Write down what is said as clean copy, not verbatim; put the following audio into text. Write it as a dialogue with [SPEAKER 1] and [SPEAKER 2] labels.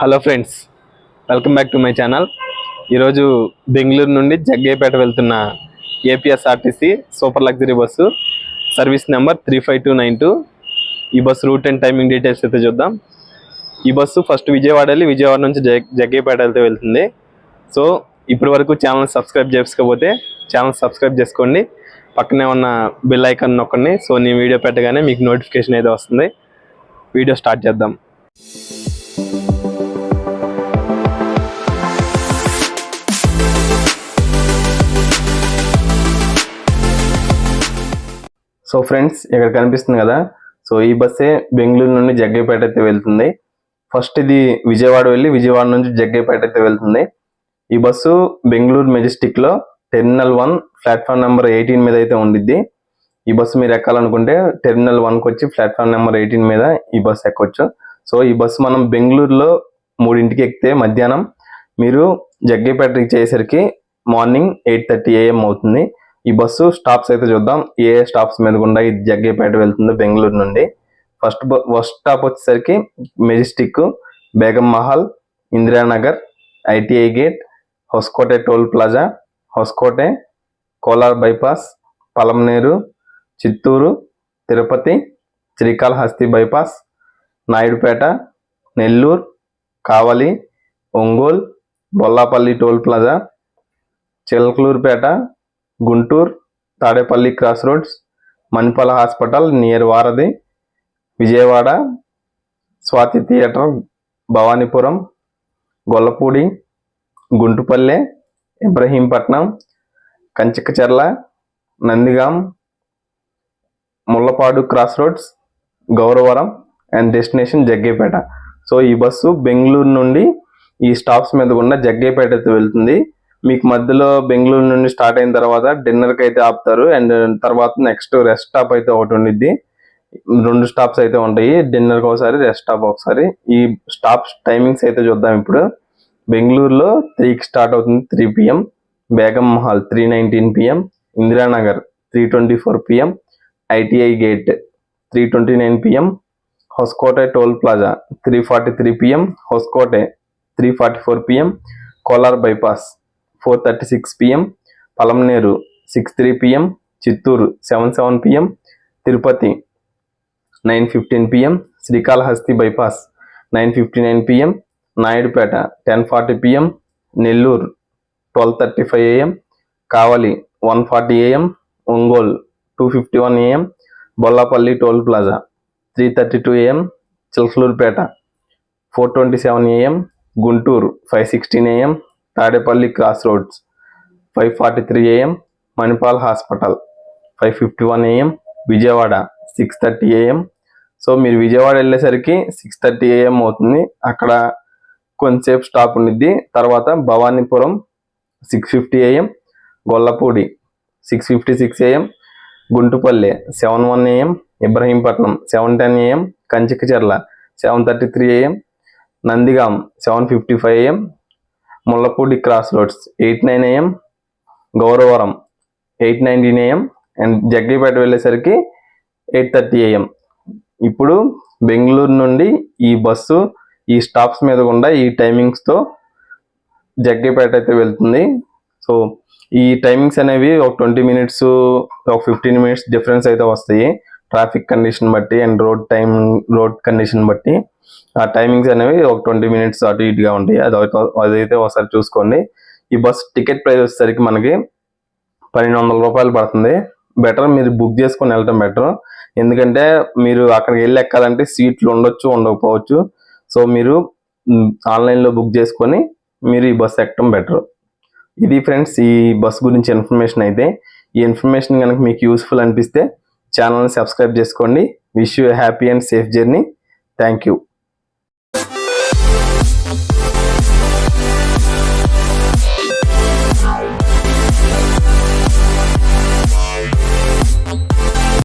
[SPEAKER 1] Hello friends, welcome back to my channel. ఈరోజు బెంగళూరు నుండి జగ్గయ్యపేట వెళ్తున్న APSRTC super luxury bus service number 35292. ఈ బస్సు రూట్ అండ్ టైమింగ్ డీటెయిల్స్ అయితే చూద్దాం. ఈ బస్సు ఫస్ట్ విజయవాడ వెళ్ళి విజయవాడ నుంచి జగ్గయ్యపేట వెళ్తే వెళ్తుంది. సో ఇప్పటి వరకు ఛానల్ సబ్స్క్రైబ్ చేసుకోకపోతే ఛానల్ సబ్స్క్రైబ్ చేసుకోండి, పక్కనే ఉన్న బెల్ ఐకాన్ నొక్కండి. సో నేను వీడియో పెట్టగానే మీకు నోటిఫికేషన్ అయితే వస్తుంది. వీడియో స్టార్ట్ చేద్దాం. సో ఫ్రెండ్స్, ఇక్కడ కనిపిస్తుంది కదా, సో ఈ బస్సే బెంగళూరు నుండి జగ్గయ్యపేట అయితే వెళ్తుంది. ఫస్ట్ ఇది విజయవాడ వెళ్ళి విజయవాడ నుంచి జగ్గయ్యపేట అయితే వెళ్తుంది. ఈ బస్సు బెంగళూరు మెజెస్టిక్లో టెర్మినల్ 1 ప్లాట్ఫామ్ నెంబర్ 18 మీద అయితే ఉండిద్ది. ఈ బస్సు మీరు ఎక్కాలనుకుంటే టెర్మినల్ 1కి వచ్చి ప్లాట్ఫామ్ నెంబర్ 18 మీద ఈ బస్సు ఎక్కొచ్చు. సో ఈ బస్సు మనం బెంగళూరులో 3ంటికి ఎక్కితే మధ్యాహ్నం మీరు జగ్గయ్యపేటకి చేసేసరికి మార్నింగ్ 8:30 AM అవుతుంది. ఈ బస్సు స్టాప్స్ అయితే చూద్దాం. ఏ స్టాప్స్ మీద గుండా ఇది జగ్గయ్యపేట వెళ్తుంది బెంగళూరు నుండి. ఫస్ట్ స్టాప్ వచ్చేసరికి Majestic, Begum Mahal, Indiranagar, ITI gate, Hoskote toll plaza, Hoskote, Kolar bypass, Palamaneru, Chittoor, Tirupati, Srikalahasti bypass, Naidupeta, Nellore, Kavali, Ongole, Bollapalli toll plaza, Chilakaluripet, Guntur, Tadepalli cross roads, Manipal hospital near Varadhi, Vijayawada, Swathi theatre, Bhavanipuram, Gollapudi, Guntupalle, Ibrahimpatnam, Kanchikacherla, Nandigama, Mullapadu cross roads, Gouravaram and destination Jaggayyapeta. So ఈ బస్సు బెంగళూరు నుండి ఈ స్టాప్స్ మీద గుండా జగ్గయ్యపేట అయితే వెళ్తుంది. మీకు మధ్యలో బెంగళూరు నుండి స్టార్ట్ అయిన తర్వాత డిన్నర్కి అయితే ఆపుతారు. అండ్ తర్వాత నెక్స్ట్ రెస్ట్ స్టాప్ అయితే ఒకటి ఉండిద్ది. 2 స్టాప్స్ అయితే ఉంటాయి, డిన్నర్కి ఒకసారి, రెస్ట్ స్టాప్ ఒకసారి. ఈ స్టాప్స్ టైమింగ్స్ అయితే చూద్దాం. ఇప్పుడు బెంగళూరులో 3కి స్టార్ట్ అవుతుంది 3 PM, Begum Mahal 3:19 PM, Indiranagar 3:24 PM, ITI gate 3:29 PM, Hoskote toll plaza 3:43 PM, Hoskote 3:44 PM, Kolar bypass 4:36 PM, Palamaneru 6:03 PM, Chittoor 7:07 PM, Tirupati 9:15 PM, Srikalahasti bypass 9:59 PM, Naidupeta 10:40 PM, Nellore 12:35 AM, Kavali 1:40 AM, Ongole 2:51 AM, Bollapalli toll plaza 3:32 AM, Chilakaluripet 4:27 AM, Guntur 5:16 AM, Tadepalli cross roads 5:43 AM, Manipal hospital 5:51 AM, Vijayawada 6:30 AM. So మీరు విజయవాడ వెళ్ళేసరికి 6:30 AM అవుతుంది. అక్కడ కొంచెంసేపు stop ఉండిద్ది. తర్వాత Bhavanipuram 6:50 AM, Gollapudi 6:56 AM, గుంటుపల్లె 7:01 AM, Ibrahimpatnam 7:10 AM, Kanchikacherla 7:33 AM, Nandigam 7:55 AM, Mullapudi cross roads 8:09 AM, Gauravaram 8:19 AM and Jaggayyapeta వెళ్ళేసరికి 8:30 AM. ఇప్పుడు బెంగళూరు నుండి ఈ బస్సు ఈ స్టాప్స్ మీద గుండా ఈ టైమింగ్స్తో జగ్గయ్యపేట అయితే వెళ్తుంది. సో ఈ టైమింగ్స్ అనేవి ఒక 20 minutes, ఒక 15 minutes డిఫరెన్స్ అయితే వస్తాయి, ట్రాఫిక్ కండిషన్ బట్టి అండ్ రోడ్ కండిషన్ బట్టి. ఆ టైమింగ్స్ అనేవి ఒక 20 minutes అటు ఇటుగా ఉంటాయి. అదైతే ఒకసారి చూసుకోండి. ఈ బస్ టికెట్ ప్రైస్ వచ్చేసరికి మనకి 1,200 రూపాయలు పడుతుంది. బెటర్ మీరు బుక్ చేసుకొని వెళ్ళటం బెటర్. ఎందుకంటే మీరు అక్కడికి వెళ్ళి ఎక్కాలంటే సీట్లు ఉండొచ్చు, ఉండకపోవచ్చు. సో మీరు ఆన్లైన్లో బుక్ చేసుకొని మీరు ఈ బస్ ఎక్కడం బెటర్. ఇది ఫ్రెండ్స్ ఈ బస్ గురించి ఇన్ఫర్మేషన్ అయితే. ఈ ఇన్ఫర్మేషన్ కనుక మీకు యూస్ఫుల్ అనిపిస్తే ఛానల్ని సబ్స్క్రైబ్ చేసుకోండి. Wish you happy and safe journey. Thank you.